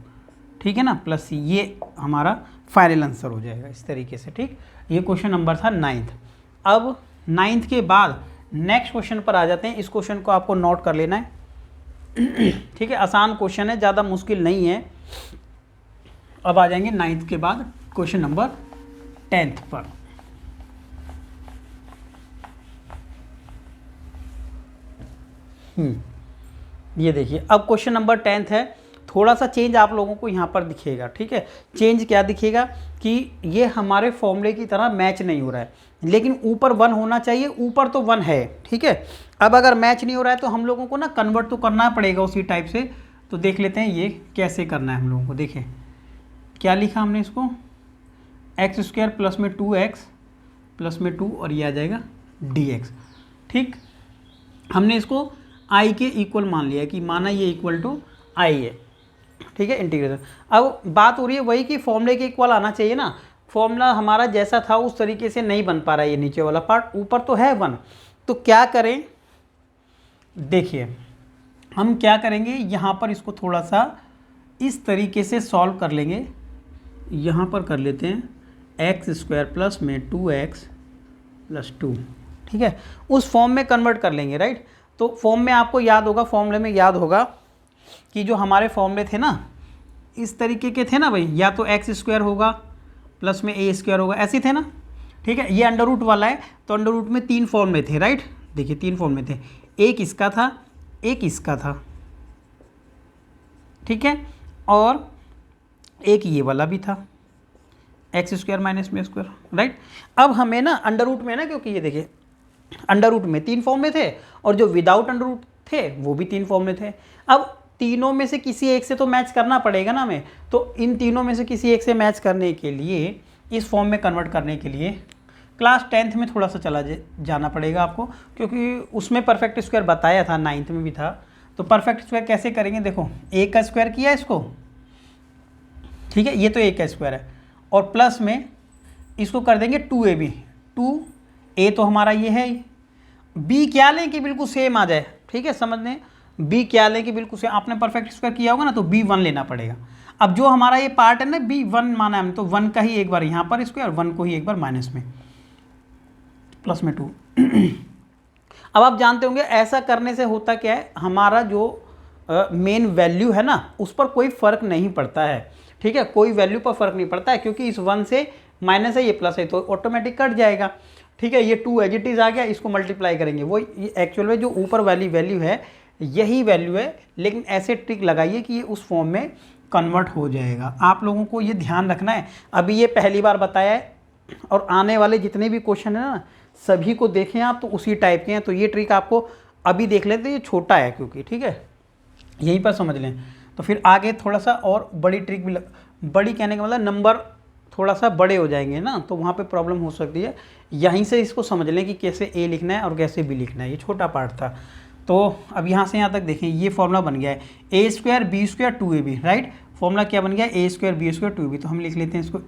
ठीक है ना, प्लस ये हमारा फाइनल आंसर हो जाएगा इस तरीके से। ठीक, ये क्वेश्चन नंबर था 9th। अब 9th के बाद नेक्स्ट क्वेश्चन पर आ जाते हैं। इस क्वेश्चन को आपको नोट कर लेना है। ठीक है, आसान क्वेश्चन है, ज़्यादा मुश्किल नहीं है। अब आ जाएंगे 9th के बाद क्वेश्चन नंबर 10th पर। ये देखिए, अब क्वेश्चन नंबर 10th है। थोड़ा सा चेंज आप लोगों को यहाँ पर दिखेगा। ठीक है, चेंज क्या दिखेगा कि ये हमारे फॉर्मूले की तरह मैच नहीं हो रहा है, लेकिन ऊपर 1 होना चाहिए, ऊपर तो 1 है। ठीक है, अब अगर मैच नहीं हो रहा है तो हम लोगों को ना कन्वर्ट तो करना पड़ेगा उसी टाइप से। तो देख लेते हैं ये कैसे करना है हम लोगों को। देखें क्या लिखा हमने इसको, एक्स स्क्वायर प्लस में 2x प्लस में 2 और ये आ जाएगा dx। ठीक, हमने इसको i के इक्वल मान लिया है कि माना ये इक्वल टू i है। ठीक है, इंटीग्रेशन। अब बात हो रही है वही कि फॉर्मूले के इक्वल आना चाहिए ना। फॉर्मूला हमारा जैसा था उस तरीके से नहीं बन पा रहा है ये नीचे वाला पार्ट, ऊपर तो है 1। तो क्या करें, देखिए हम क्या करेंगे, यहाँ पर इसको थोड़ा सा इस तरीके से सॉल्व कर लेंगे। यहाँ पर कर लेते हैं एक्स स्क्वायर प्लस में 2x प्लस 2। ठीक है, उस फॉर्म में कन्वर्ट कर लेंगे, राइट। तो फॉर्म में आपको याद होगा, फॉर्मूले में याद होगा कि जो हमारे फॉर्मूले थे ना इस तरीके के थे ना भाई, या तो एक्स स्क्वायर होगा प्लस में a स्क्वायर होगा, ऐसे थे ना। ठीक है, ये अंडर रूट वाला है, तो अंडर रूट में 3 फॉर्मूले थे, राइट। देखिए 3 फॉर्मूले थे, एक इसका था, एक इसका था, ठीक है, और एक ये वाला भी था, एक्स स्क्वायर माइनस में स्क्वायर, राइट। अब हमें ना अंडर रूट में ना, क्योंकि ये देखिए अंडर रूट में 3 फॉर्मूले थे और जो विदाउट अंडर रूट थे वो भी 3 फॉर्मूले थे। अब तीनों में से किसी एक से तो मैच करना पड़ेगा ना हमें, तो इन तीनों में से किसी एक से मैच करने के लिए, इस फॉर्म में कन्वर्ट करने के लिए क्लास 10th में थोड़ा सा चला जाना पड़ेगा आपको, क्योंकि उसमें परफेक्ट स्क्वायर बताया था, 9th में भी था। तो परफेक्ट स्क्वायर कैसे करेंगे, देखो a का स्क्वायर किया इसको, ठीक है, ये तो a का स्क्वायर है, और प्लस में इसको कर देंगे 2ab। 2a तो हमारा ये है, b क्या लें कि बिल्कुल सेम आ जाए, ठीक है, समझ लें। b क्या लें कि बिल्कुल सेम, आपने परफेक्ट स्क्वायर किया होगा ना, तो b1 लेना पड़ेगा। अब जो हमारा ये पार्ट है ना b1 माना हमने, तो 1 का ही एक बार यहाँ पर स्क्वायर, 1 को ही एक बार माइनस में, प्लस में 2। अब आप जानते होंगे ऐसा करने से होता क्या है, हमारा जो मेन वैल्यू है ना उस पर कोई फ़र्क नहीं पड़ता है। ठीक है, कोई वैल्यू पर फ़र्क नहीं पड़ता है, क्योंकि इस 1 से माइनस है, ये प्लस है, तो ऑटोमेटिक कट जाएगा। ठीक है, ये 2 एज इट इज़ आ गया, इसको मल्टीप्लाई करेंगे, वो एक्चुअल में जो ऊपर वाली वैल्यू है यही वैल्यू है, लेकिन ऐसे ट्रिक लगाइए कि ये उस फॉर्म में कन्वर्ट हो जाएगा। आप लोगों को ये ध्यान रखना है, अभी ये पहली बार बताया है, और आने वाले जितने भी क्वेश्चन है ना सभी को देखें आप, तो उसी टाइप के हैं। तो ये ट्रिक आपको अभी देख लेते, ये छोटा है क्योंकि, ठीक है, यहीं पर समझ लें, तो फिर आगे थोड़ा सा और बड़ी ट्रिक भी बड़ी कहने का मतलब नंबर थोड़ा सा बड़े हो जाएंगे ना, तो वहाँ पे प्रॉब्लम हो सकती है। यहीं से इसको समझ लें कि कैसे a लिखना है और कैसे b लिखना है, ये छोटा पार्ट था। तो अब यहाँ से यहाँ तक देखें, ये फॉर्मूला बन गया है a square B square 2ab, right. Formula क्या बन गया, a square B square 2ab, तो हम लिख लेते हैं इसको।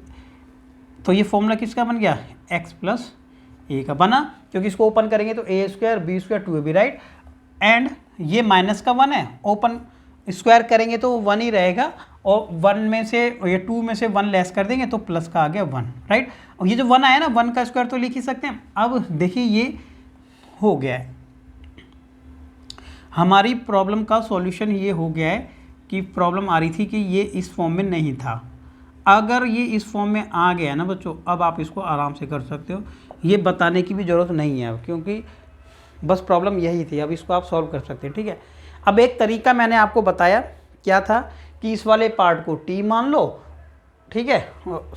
तो ये फॉर्मूला किसका बन गया, x प्लस a का बना, क्योंकि इसको ओपन करेंगे तो a square B square 2ab, right. And ये माइनस का 1 है, ओपन स्क्वायर करेंगे तो 1 ही रहेगा, और 1 में से, ये 2 में से 1 लेस कर देंगे तो प्लस का आ गया 1, राइट। और ये जो 1 आया ना, 1 का स्क्वायर तो लिख ही सकते हैं। अब देखिए ये हो गया है, हमारी प्रॉब्लम का सॉल्यूशन ये हो गया है कि प्रॉब्लम आ रही थी कि ये इस फॉर्म में नहीं था। अगर ये इस फॉर्म में आ गया ना बच्चों, अब आप इसको आराम से कर सकते हो, ये बताने की भी ज़रूरत नहीं है अब, क्योंकि बस प्रॉब्लम यही थी। अब इसको आप सॉल्व कर सकते हैं, ठीक है। अब एक तरीका मैंने आपको बताया, क्या था कि इस वाले पार्ट को t मान लो, ठीक है,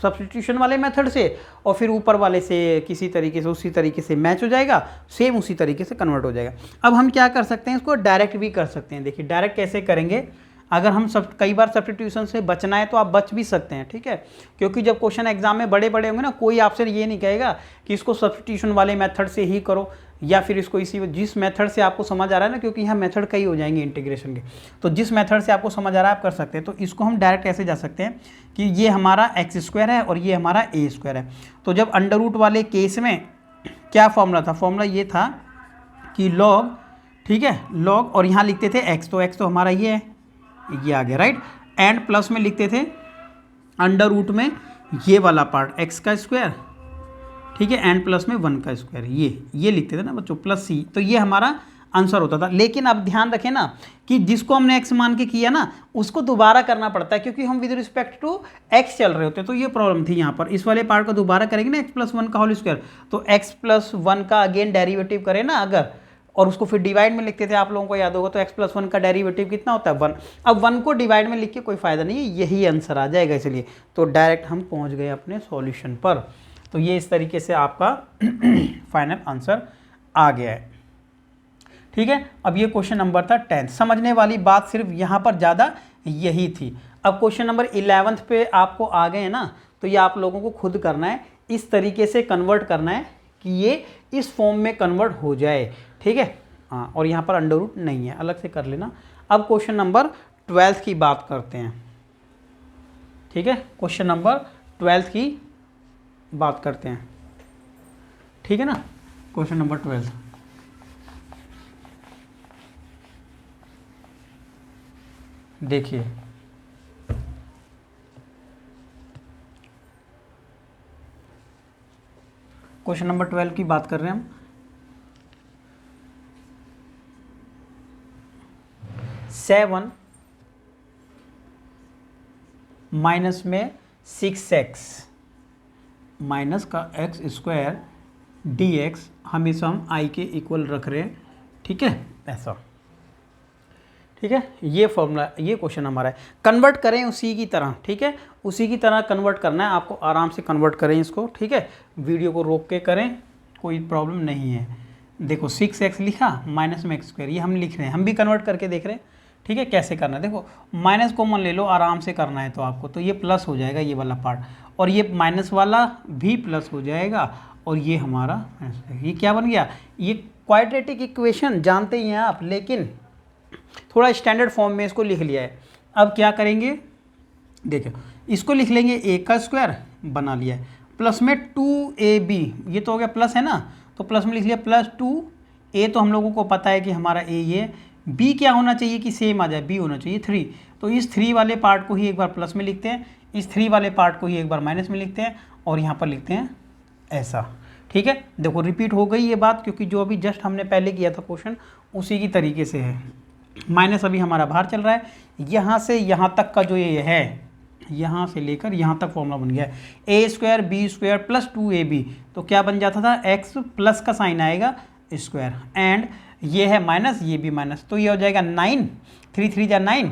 सब्स्टिट्यूशन वाले मेथड से, और फिर ऊपर वाले से किसी तरीके से उसी तरीके से मैच हो जाएगा, सेम उसी तरीके से कन्वर्ट हो जाएगा। अब हम क्या कर सकते हैं, इसको डायरेक्ट भी कर सकते हैं। देखिए डायरेक्ट कैसे करेंगे, अगर हम कई बार सब्स्टिट्यूशन से बचना है तो आप बच भी सकते हैं, ठीक है, क्योंकि जब क्वेश्चन एग्जाम में बड़े बड़े होंगे ना, कोई आपसे ये नहीं कहेगा कि इसको सब्स्टिट्यूशन वाले मेथड से ही करो, या फिर इसको इसी जिस मेथड से आपको समझ आ रहा है ना, क्योंकि यहाँ मेथड कई हो जाएंगे इंटीग्रेशन के, तो जिस मेथड से आपको समझ आ रहा है आप कर सकते हैं। तो इसको हम डायरेक्ट ऐसे जा सकते हैं कि ये हमारा एक्स स्क्वायर है और ये हमारा ए स्क्वायर है। तो जब अंडर रूट वाले केस में क्या फॉर्मूला था, फॉर्मूला ये था कि लॉग, ठीक है, लॉग, और यहाँ लिखते थे एक्स, तो एक्स तो हमारा ये है, ये आ गया राइट, एंड प्लस में लिखते थे अंडर रूट में ये वाला पार्ट एक्स का स्क्वायर, ठीक है, एंड प्लस में 1 का स्क्वायर, ये लिखते थे ना बच्चों, प्लस सी, तो ये हमारा आंसर होता था। लेकिन अब ध्यान रखें ना कि जिसको हमने x मान के किया ना उसको दोबारा करना पड़ता है, क्योंकि हम विद रिस्पेक्ट टू x चल रहे होते हैं। तो ये प्रॉब्लम थी यहाँ पर, इस वाले पार्ट को दोबारा करेंगे ना x+1 का होल स्क्वायर, तो x+1 का अगेन डेरिवेटिव करें ना अगर, और उसको फिर डिवाइड में लिखते थे, आप लोगों को याद होगा, तो x+1 का डेरिवेटिव कितना होता है 1। अब 1 को डिवाइड में लिख के कोई फायदा नहीं है, यही आंसर आ जाएगा, इसलिए तो डायरेक्ट हम पहुँच गए अपने सॉल्यूशन पर। तो ये इस तरीके से आपका फाइनल आंसर आ गया है, ठीक है। अब ये क्वेश्चन नंबर था 10। समझने वाली बात सिर्फ यहाँ पर ज़्यादा यही थी। अब क्वेश्चन नंबर 11 पे आपको आ गए हैं ना, तो ये आप लोगों को खुद करना है, इस तरीके से कन्वर्ट करना है कि ये इस फॉर्म में कन्वर्ट हो जाए, ठीक है। हाँ, और यहाँ पर अंडर रूट नहीं है, अलग से कर लेना। अब क्वेश्चन नंबर 12 की बात करते हैं, ठीक है। क्वेश्चन नंबर 12 की बात करते हैं, ठीक है ना। क्वेश्चन नंबर 12, देखिए क्वेश्चन नंबर 12 की बात कर रहे हैं हम। 7 माइनस में 6x माइनस का एक्स स्क्वायर dx, हमेशा हम i के इक्वल रख रहे हैं, ठीक है, ऐसा, ठीक है। ये फॉर्मूला, ये क्वेश्चन हमारा है। कन्वर्ट करें उसी की तरह, ठीक है, उसी की तरह कन्वर्ट करना है आपको, आराम से कन्वर्ट करें इसको, ठीक है, वीडियो को रोक के करें, कोई प्रॉब्लम नहीं है। देखो 6x लिखा माइनस में एक्स स्क्वायर, ये हम लिख रहे हैं, हम भी कन्वर्ट करके देख रहे हैं, ठीक है, कैसे करना है। देखो माइनस कॉमन ले लो, आराम से करना है तो आपको, तो ये प्लस हो जाएगा ये वाला पार्ट, और ये माइनस वाला भी प्लस हो जाएगा, और ये हमारा, ये क्या बन गया, ये क्वाड्रेटिक इक्वेशन जानते ही हैं आप, लेकिन थोड़ा स्टैंडर्ड फॉर्म में इसको लिख लिया है। अब क्या करेंगे, देखो इसको लिख लेंगे a का स्क्वायर, बना लिया है, प्लस में 2ab, ये तो हो गया प्लस है ना, तो प्लस में लिख लिया प्लस 2a, तो हम लोगों को पता है कि हमारा a ये, b क्या होना चाहिए कि सेम आ जाए, b होना चाहिए 3, तो इस 3 वाले पार्ट को ही एक बार प्लस में लिखते हैं, इस 3 वाले पार्ट को ही एक बार माइनस में लिखते हैं, और यहाँ पर लिखते हैं ऐसा, ठीक है। देखो रिपीट हो गई ये बात, क्योंकि जो अभी जस्ट हमने पहले किया था क्वेश्चन उसी की तरीके से है। माइनस अभी हमारा बाहर चल रहा है, यहाँ से यहाँ तक का जो ये है, यहाँ से लेकर यहाँ तक फॉर्मूला बन गया है, a square B square plus 2ab, तो क्या बन जाता था, x प्लस का साइन आएगा स्क्वायर, एंड ये है माइनस, ये भी माइनस, तो ये हो जाएगा 9, 3 3 जा 9,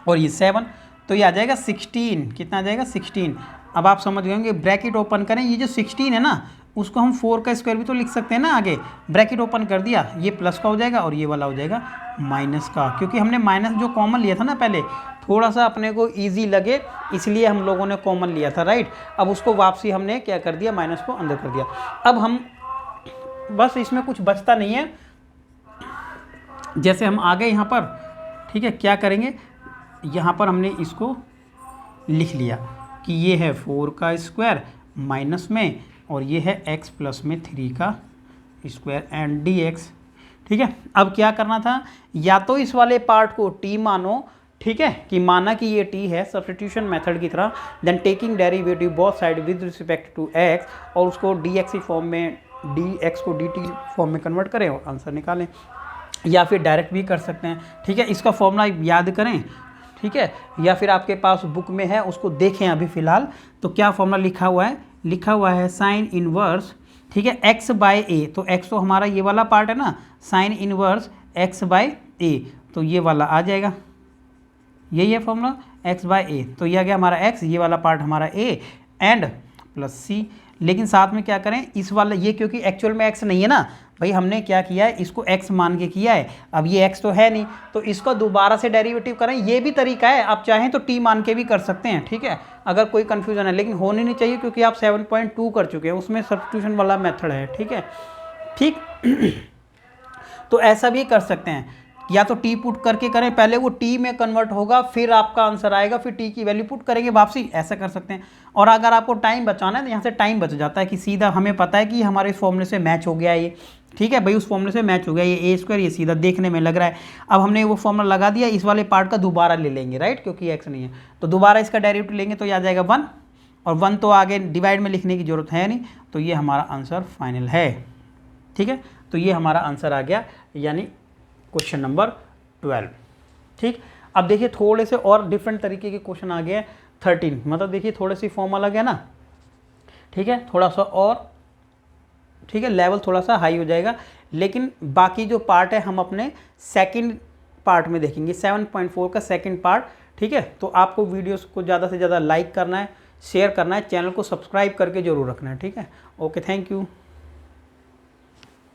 और ये 7, तो ये आ जाएगा 16, कितना आ जाएगा 16। अब आप समझ गए होंगे, ब्रैकेट ओपन करें, ये जो 16 है ना उसको हम 4 का स्क्वायर भी तो लिख सकते हैं ना आगे, ब्रैकेट ओपन कर दिया, ये प्लस का हो जाएगा और ये वाला हो जाएगा माइनस का, क्योंकि हमने माइनस जो कॉमन लिया था ना पहले, थोड़ा सा अपने को इजी लगे इसलिए हम लोगों ने कॉमन लिया था, राइट। अब उसको वापसी हमने क्या कर दिया, माइनस को अंदर कर दिया। अब हम बस इसमें कुछ बचता नहीं है, जैसे हम आ गए यहाँ पर, ठीक है, क्या करेंगे, यहाँ पर हमने इसको लिख लिया कि ये है 4 का स्क्वायर माइनस में, और ये है x प्लस में 3 का स्क्वायर एंड dx, ठीक है। अब क्या करना था, या तो इस वाले पार्ट को t मानो, ठीक है, कि माना कि ये t है सब्स्टिट्यूशन मेथड की तरह, then taking derivative both side with respect to x, और उसको dx की फॉर्म में, dx को dt फॉर्म में कन्वर्ट करें और आंसर निकालें, या फिर डायरेक्ट भी कर सकते हैं, ठीक है। इसका फॉर्मूला याद करें, ठीक है, या फिर आपके पास बुक में है उसको देखें अभी फ़िलहाल। तो क्या फॉर्मूला लिखा हुआ है, लिखा हुआ है साइन इनवर्स, ठीक है, x बाय ए, तो x तो हमारा ये वाला पार्ट है ना, साइन इनवर्स x बाय ए, तो ये वाला आ जाएगा, यही है फॉर्मूला x बाय ए, तो ये आ गया हमारा x, ये वाला पार्ट हमारा a, एंड प्लस c। लेकिन साथ में क्या करें, इस वाला ये क्योंकि एक्चुअल में x नहीं है ना भाई, हमने क्या किया है, इसको x मान के किया है, अब ये x तो है नहीं, तो इसको दोबारा से डेरिवेटिव करें, ये भी तरीका है, आप चाहें तो t मान के भी कर सकते हैं, ठीक है, अगर कोई कन्फ्यूजन है, लेकिन होनी नहीं चाहिए क्योंकि आप 7.2 कर चुके हैं, उसमें सब्स्टिट्यूशन वाला मेथड है, ठीक है। ठीक। तो ऐसा भी कर सकते हैं, या तो टी पुट करके करें, पहले वो टी में कन्वर्ट होगा फिर आपका आंसर आएगा, फिर टी की वैल्यू पुट करेंगे वापसी, ऐसा कर सकते हैं। और अगर आपको टाइम बचाना है तो यहाँ से टाइम बच जाता है कि सीधा हमें पता है कि हमारे इस फॉर्मूले से मैच हो गया ये, ठीक है भाई, उस फॉर्मूले से मैच हो गया, ये ए स्क्वायर, ये सीधा देखने में लग रहा है। अब हमने वो फॉर्मूला लगा दिया, इस वाले पार्ट का दोबारा ले लेंगे, राइट, क्योंकि एक्स नहीं है, तो दोबारा इसका डेरिवेटिव लेंगे तो आ जाएगा 1, और 1 तो आगे डिवाइड में लिखने की जरूरत है नहीं, तो ये हमारा आंसर फाइनल है। ठीक है, तो ये हमारा आंसर आ गया, यानी क्वेश्चन नंबर 12। ठीक, अब देखिए थोड़े से और डिफरेंट तरीके के क्वेश्चन आ गए 13, मतलब देखिए थोड़े सी फॉर्म अलग है ना, ठीक है, थोड़ा सा और, ठीक है, लेवल थोड़ा सा हाई हो जाएगा, लेकिन बाकी जो पार्ट है हम अपने सेकंड पार्ट में देखेंगे, 7.4 का सेकंड पार्ट। ठीक है, तो आपको वीडियोस को ज़्यादा से ज़्यादा लाइक करना है, शेयर करना है, चैनल को सब्सक्राइब करके जरूर रखना है। ठीक है, ओके, थैंक यू।